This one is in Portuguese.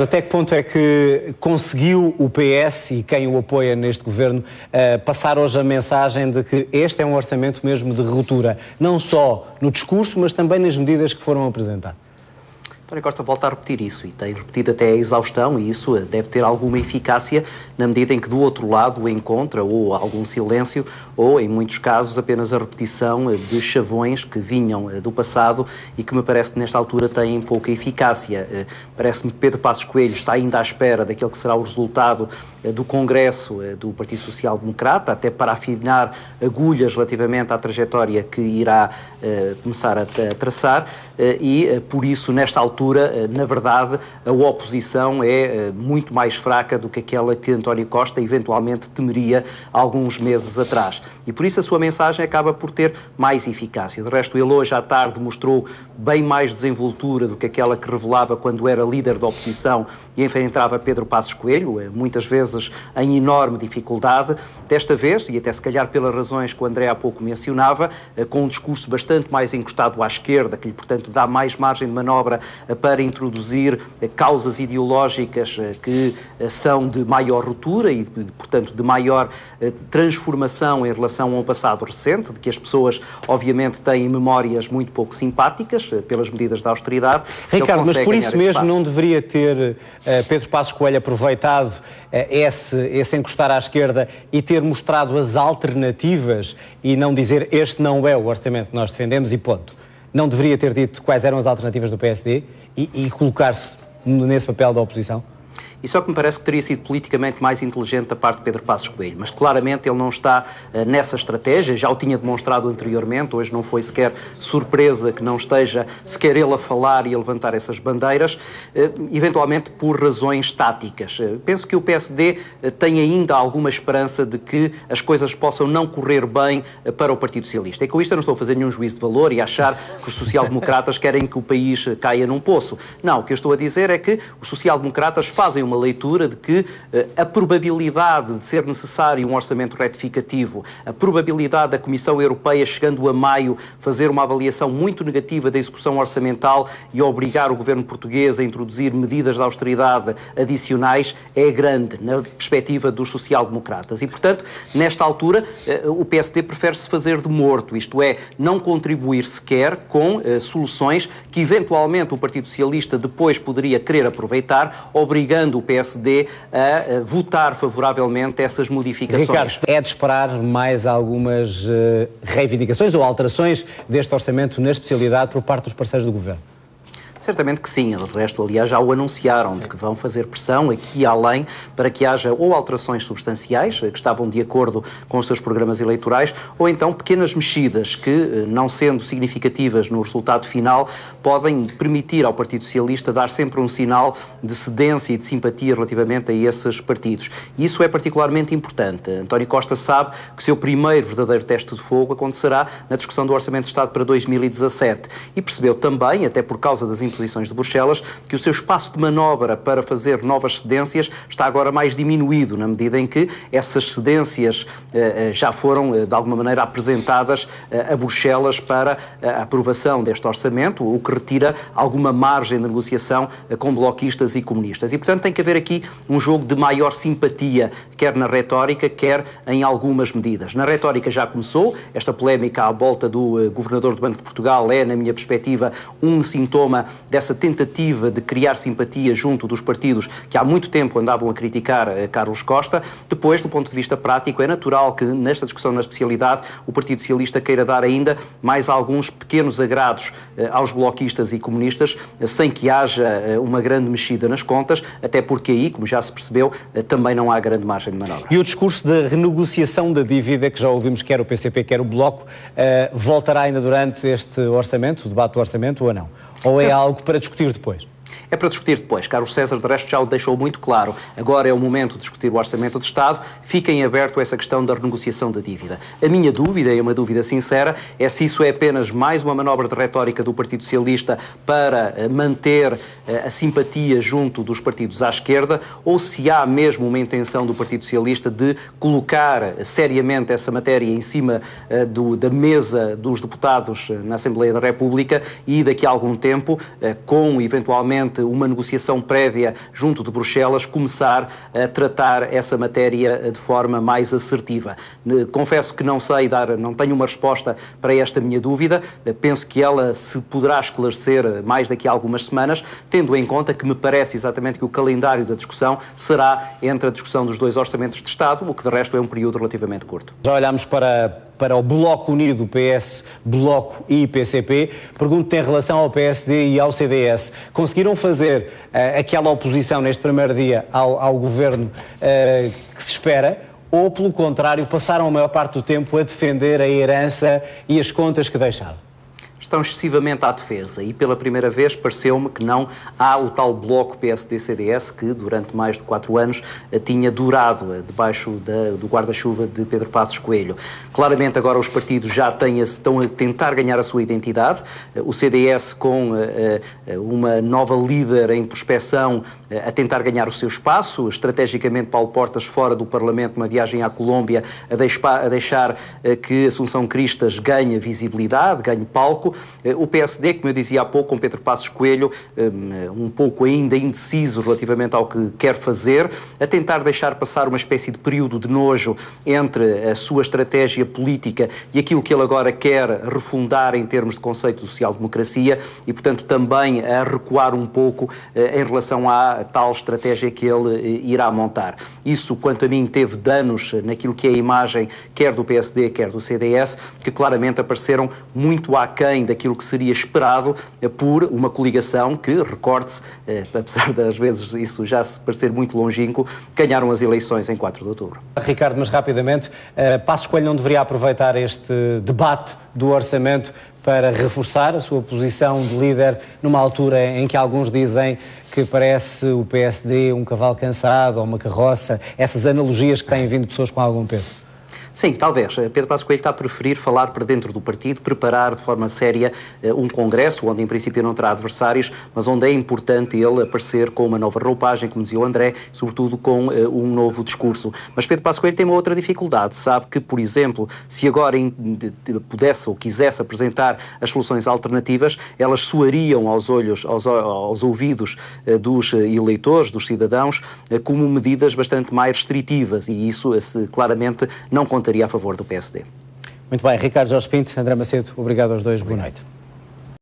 Ricardo, até que ponto é que conseguiu o PS e quem o apoia neste governo passar hoje a mensagem de que este é um orçamento mesmo de ruptura, não só no discurso, mas também nas medidas que foram apresentadas? António Costa volta a repetir isso e tem repetido até a exaustão, e isso deve ter alguma eficácia na medida em que do outro lado encontra ou algum silêncio ou, em muitos casos, apenas a repetição de chavões que vinham do passado e que me parece que nesta altura têm pouca eficácia. Parece-me que Pedro Passos Coelho está ainda à espera daquele que será o resultado do Congresso do Partido Social Democrata, até para afinar agulhas relativamente à trajetória que irá começar a traçar, e por isso, nesta altura, na verdade, a oposição é muito mais fraca do que aquela que António Costa eventualmente temeria alguns meses atrás. E por isso a sua mensagem acaba por ter mais eficácia. De resto, ele hoje à tarde mostrou bem mais desenvoltura do que aquela que revelava quando era líder da oposição e enfrentava Pedro Passos Coelho, muitas vezes em enorme dificuldade. Desta vez, e até se calhar pelas razões que o André há pouco mencionava, com um discurso bastante mais encostado à esquerda, que lhe, portanto, dá mais margem de manobra para introduzir causas ideológicas que são de maior ruptura e, portanto, de maior transformação em relação a um passado recente, de que as pessoas, obviamente, têm memórias muito pouco simpáticas pelas medidas da austeridade. Ricardo, mas por isso mesmo não deveria ter Pedro Passos Coelho aproveitado esse encostar à esquerda e ter mostrado as alternativas e não dizer este não é o orçamento que nós defendemos e ponto? Não deveria ter dito quais eram as alternativas do PSD e colocar-se nesse papel da oposição? E só que me parece que teria sido politicamente mais inteligente da parte de Pedro Passos Coelho, mas claramente ele não está nessa estratégia, já o tinha demonstrado anteriormente, hoje não foi sequer surpresa que não esteja sequer ele a falar e a levantar essas bandeiras, eventualmente por razões táticas. Penso que o PSD tem ainda alguma esperança de que as coisas possam não correr bem para o Partido Socialista. E com isto eu não estou a fazer nenhum juízo de valor e a achar que os social-democratas querem que o país caia num poço. Não, o que eu estou a dizer é que os social-democratas fazem uma leitura de que a probabilidade de ser necessário um orçamento retificativo, a probabilidade da Comissão Europeia, chegando a maio, fazer uma avaliação muito negativa da execução orçamental e obrigar o governo português a introduzir medidas de austeridade adicionais é grande na perspectiva dos social-democratas. E, portanto, nesta altura, o PSD prefere-se fazer de morto, isto é, não contribuir sequer com soluções que, eventualmente, o Partido Socialista depois poderia querer aproveitar, obrigando o PSD a votar favoravelmente essas modificações. Ricardo, é de esperar mais algumas reivindicações ou alterações deste orçamento na especialidade por parte dos parceiros do governo? Certamente que sim, de resto, aliás, já o anunciaram, de que vão fazer pressão aqui além para que haja ou alterações substanciais, que estavam de acordo com os seus programas eleitorais, ou então pequenas mexidas que, não sendo significativas no resultado final, podem permitir ao Partido Socialista dar sempre um sinal de cedência e de simpatia relativamente a esses partidos. E isso é particularmente importante. António Costa sabe que o seu primeiro verdadeiro teste de fogo acontecerá na discussão do Orçamento de Estado para 2017. E percebeu também, até por causa das imposições de Bruxelas, que o seu espaço de manobra para fazer novas cedências está agora mais diminuído, na medida em que essas cedências já foram, de alguma maneira, apresentadas a Bruxelas para a aprovação deste orçamento, o que retira alguma margem de negociação com bloquistas e comunistas. E, portanto, tem que haver aqui um jogo de maior simpatia, quer na retórica, quer em algumas medidas. Na retórica já começou, esta polémica à volta do governador do Banco de Portugal é, na minha perspectiva, um sintoma dessa tentativa de criar simpatia junto dos partidos que há muito tempo andavam a criticar Carlos Costa. Depois, do ponto de vista prático, é natural que nesta discussão na especialidade o Partido Socialista queira dar ainda mais alguns pequenos agrados aos bloquistas e comunistas, sem que haja uma grande mexida nas contas, até porque aí, como já se percebeu, também não há grande margem de manobra. E o discurso da renegociação da dívida, que já ouvimos quer o PCP, quer o Bloco, voltará ainda durante este orçamento, o debate do orçamento, ou não? Ou é algo para discutir depois? É para discutir depois. Carlos César, de resto, já o deixou muito claro. Agora é o momento de discutir o Orçamento de Estado. Fica em aberto essa questão da renegociação da dívida. A minha dúvida, e é uma dúvida sincera, é se isso é apenas mais uma manobra de retórica do Partido Socialista para manter a simpatia junto dos partidos à esquerda, ou se há mesmo uma intenção do Partido Socialista de colocar seriamente essa matéria em cima da mesa dos deputados na Assembleia da República e daqui a algum tempo, com eventualmente uma negociação prévia junto de Bruxelas, começar a tratar essa matéria de forma mais assertiva. Confesso que não sei não tenho uma resposta para esta minha dúvida, penso que ela se poderá esclarecer mais daqui a algumas semanas, tendo em conta que me parece exatamente que o calendário da discussão será entre a discussão dos 2 orçamentos de Estado, o que de resto é um período relativamente curto. Já olhámos para o Bloco Unido, PS, Bloco e PCP. Pergunto-te em relação ao PSD e ao CDS. Conseguiram fazer aquela oposição neste primeiro dia ao governo que se espera? Ou, pelo contrário, passaram a maior parte do tempo a defender a herança e as contas que deixaram? Estão excessivamente à defesa e pela primeira vez pareceu-me que não há o tal bloco PSD-CDS que durante mais de 4 anos tinha durado debaixo do guarda-chuva de Pedro Passos Coelho. Claramente agora os partidos já estão a tentar ganhar a sua identidade, o CDS com uma nova líder em prospecção a tentar ganhar o seu espaço, estrategicamente Paulo Portas fora do Parlamento, uma viagem à Colômbia, a deixar que Assunção Cristas ganhe visibilidade, ganhe palco. O PSD, como eu dizia há pouco, com Pedro Passos Coelho, um pouco ainda indeciso relativamente ao que quer fazer, a tentar deixar passar uma espécie de período de nojo entre a sua estratégia política e aquilo que ele agora quer refundar em termos de conceito de social-democracia e, portanto, também a recuar um pouco em relação à tal estratégia que ele irá montar. Isso, quanto a mim, teve danos naquilo que é a imagem quer do PSD, quer do CDS, que claramente apareceram muito aquém daquilo que seria esperado por uma coligação que, recorde-se, apesar de às vezes isso já se parecer muito longínquo, ganharam as eleições em 4 de outubro. Ricardo, mas rapidamente, Passos Coelho não deveria aproveitar este debate do orçamento para reforçar a sua posição de líder numa altura em que alguns dizem que parece o PSD um cavalo cansado ou uma carroça, essas analogias que têm vindo pessoas com algum peso? Sim, talvez. Pedro Passos Coelho está a preferir falar para dentro do partido, preparar de forma séria um congresso, onde em princípio não terá adversários, mas onde é importante ele aparecer com uma nova roupagem, como dizia o André, sobretudo com um novo discurso. Mas Pedro Passos Coelho tem uma outra dificuldade. Sabe que, por exemplo, se agora pudesse ou quisesse apresentar as soluções alternativas, elas soariam aos olhos, aos ouvidos dos eleitores, dos cidadãos, como medidas bastante mais restritivas e isso claramente não contaria a favor do PSD. Muito bem, Ricardo Jorge Pinto, André Macedo, obrigado aos dois, boa noite.